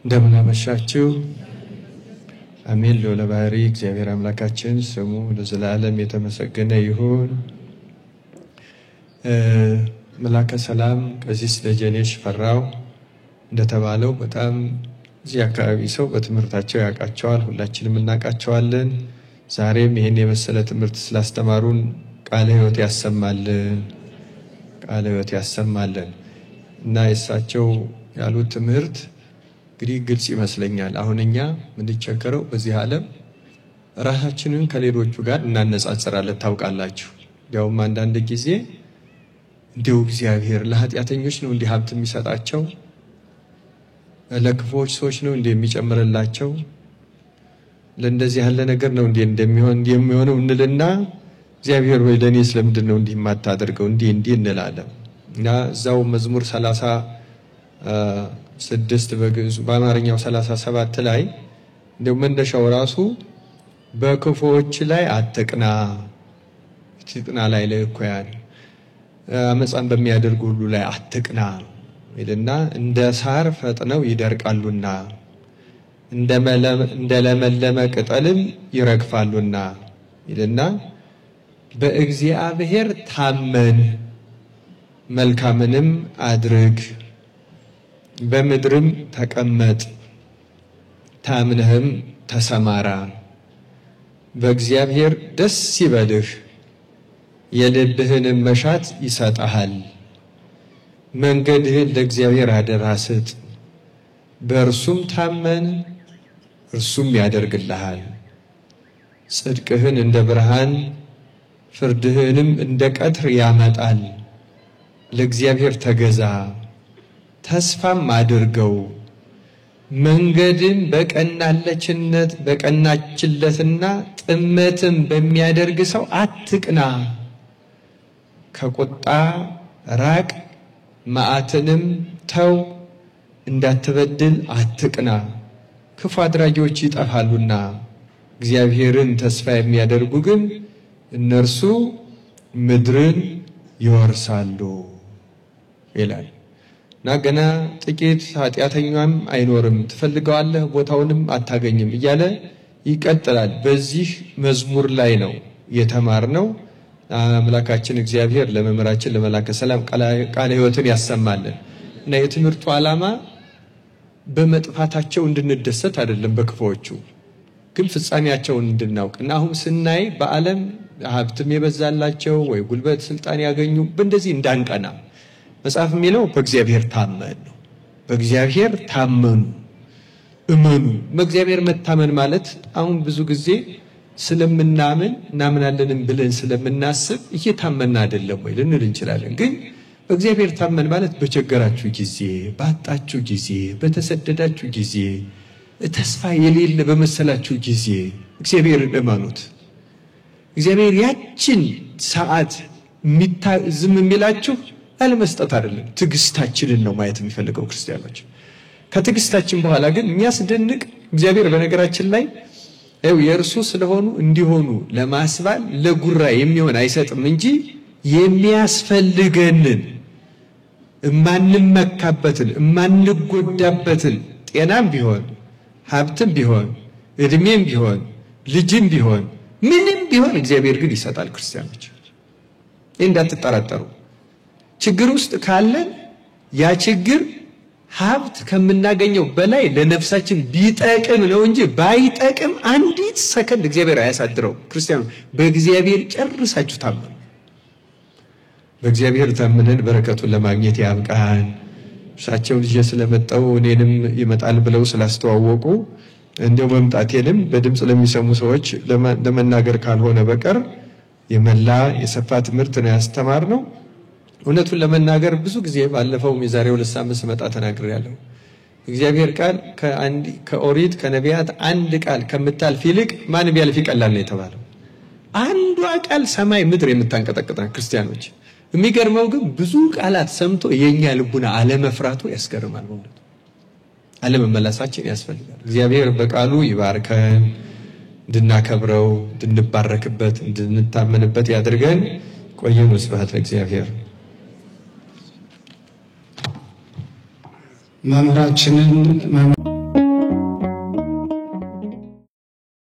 እንደምን አመሻችሁ። አሜን። ለባህሪ እግዚአብሔር አምላካችን ስሙ ለዘላለም የተመሰገነ ይሁን። መላከ ሰላም ቀሲስ ደጀኔ ሽፈራው እንደተባለው በጣም እዚህ አካባቢ ሰው በትምህርታቸው ያውቃቸዋል፣ ሁላችንም እናውቃቸዋለን። ዛሬም ይሄን የመሰለ ትምህርት ስላስተማሩን ቃለ ሕይወት ያሰማልን፣ ቃለ ሕይወት ያሰማልን እና የእሳቸው ያሉት ትምህርት እንግዲህ ግልጽ ይመስለኛል። አሁን እኛ ምንቸገረው በዚህ ዓለም ራሳችንን ከሌሎቹ ጋር እናነጻጽራለን። ታውቃላችሁ፣ ያውም አንዳንድ ጊዜ እንደው እግዚአብሔር ለኃጢአተኞች ነው እንዲህ ሀብት የሚሰጣቸው፣ ለክፉዎች ሰዎች ነው እንዲህ የሚጨምርላቸው፣ ለእንደዚህ ያለ ነገር ነው እንዲህ እንደሚሆነው እንልና እግዚአብሔር ወይ ለኔስ ለምንድን ነው እንዲህ የማታደርገው እንዲህ እንላለን። እና እዛው መዝሙር 36 በግዕዝ በአማርኛው 37 ላይ እንደው መነሻው ራሱ በክፉዎች ላይ አትቅና ትቅና ላይ ለእኩያን አመፃን በሚያደርጉ ሁሉ ላይ አትቅና ይልና እንደ ሳር ፈጥነው ይደርቃሉና እንደ ለመለመ ቅጠልም ይረግፋሉና ይልና በእግዚአብሔር ታመን መልካምንም አድርግ በምድርም ተቀመጥ ታምነህም ተሰማራ በእግዚአብሔር ደስ ይበልህ የልብህንም መሻት ይሰጣል። መንገድህን ለእግዚአብሔር አደራ ስጥ በእርሱም ታመን እርሱም ያደርግልሃል። ጽድቅህን እንደ ብርሃን ፍርድህንም እንደ ቀትር ያመጣል። ለእግዚአብሔር ተገዛ ተስፋም አድርገው መንገድን በቀናችለትና ጥመትም በሚያደርግ ሰው አትቅና። ከቁጣ ራቅ መዓትንም ተው እንዳትበድል አትቅና። ክፉ አድራጊዎች ይጠፋሉና እግዚአብሔርን ተስፋ የሚያደርጉ ግን እነርሱ ምድርን ይወርሳሉ ይላል። እና ገና ጥቂት ኃጢአተኛም አይኖርም፣ ትፈልገዋለህ ቦታውንም አታገኝም እያለ ይቀጥላል። በዚህ መዝሙር ላይ ነው የተማርነው። አምላካችን እግዚአብሔር ለመምህራችን ለመላከ ሰላም ቃለ ሕይወትን ያሰማልን። እና የትምህርቱ ዓላማ በመጥፋታቸው እንድንደሰት አይደለም፣ በክፉዎቹ ግን ፍጻሜያቸውን እንድናውቅ እና አሁን ስናይ በዓለም ሀብትም የበዛላቸው ወይ ጉልበት ስልጣን ያገኙ በእንደዚህ እንዳንቀና መጽሐፍ የሚለው በእግዚአብሔር ታመን ነው። በእግዚአብሔር ታመኑ እመኑ። በእግዚአብሔር መታመን ማለት አሁን ብዙ ጊዜ ስለምናምን እናምናለንም ብለን ስለምናስብ እየታመን አይደለም ወይ ልንል እንችላለን። ግን በእግዚአብሔር ታመን ማለት በቸገራችሁ ጊዜ፣ ባጣችሁ ጊዜ፣ በተሰደዳችሁ ጊዜ፣ ተስፋ የሌለ በመሰላችሁ ጊዜ እግዚአብሔርን እመኑት። እግዚአብሔር ያችን ሰዓት ዝም የሚላችሁ አለመስጠት አይደለም፣ ትዕግስታችንን ነው ማየት የሚፈልገው ክርስቲያኖች። ከትዕግስታችን በኋላ ግን የሚያስደንቅ እግዚአብሔር በነገራችን ላይ የእርሱ ስለሆኑ እንዲሆኑ ለማስባል ለጉራ የሚሆን አይሰጥም እንጂ የሚያስፈልገንን እማንመካበትን እማንጎዳበትን ጤናም ቢሆን ሀብትም ቢሆን እድሜም ቢሆን ልጅም ቢሆን ምንም ቢሆን እግዚአብሔር ግን ይሰጣል። ክርስቲያኖች እንዳትጠራጠሩ። ችግር ውስጥ ካለን ያ ችግር ሀብት ከምናገኘው በላይ ለነፍሳችን ቢጠቅም ነው እንጂ ባይጠቅም አንዲት ሰከንድ እግዚአብሔር አያሳድረው። ክርስቲያኖች በእግዚአብሔር ጨርሳችሁ ታመኑ። በእግዚአብሔር ታምነን በረከቱን ለማግኘት ያብቃን። እሳቸው ልጅ ስለመጣው እኔንም ይመጣል ብለው ስላስተዋወቁ እንደው መምጣቴንም በድምጽ ለሚሰሙ ሰዎች ለመናገር ካልሆነ በቀር የመላ የሰፋ ትምህርት ነው ያስተማርነው። እውነቱን ለመናገር ብዙ ጊዜ ባለፈው የዛሬው 2 ሳምንት መጣ ተናግሬያለሁ። እግዚአብሔር ቃል ከኦሪት ከነቢያት አንድ ቃል ከምታልፍ ይልቅ ማን ቢያልፍ ይቀላል ነው የተባለው። አንዷ ቃል ሰማይ ምድር የምታንቀጠቅጥ ክርስቲያኖች። የሚገርመው ግን ብዙ ቃላት ሰምቶ የኛ ልቡና አለመፍራቱ ያስገርማል። በእውነት አለመመለሳችን ያስፈልጋል። እግዚአብሔር በቃሉ ይባርከን፣ እንድናከብረው፣ እንድንባረክበት፣ እንድንታመንበት ያድርገን። ቆየኑ። ስብሐት ለእግዚአብሔር። መምህራችንን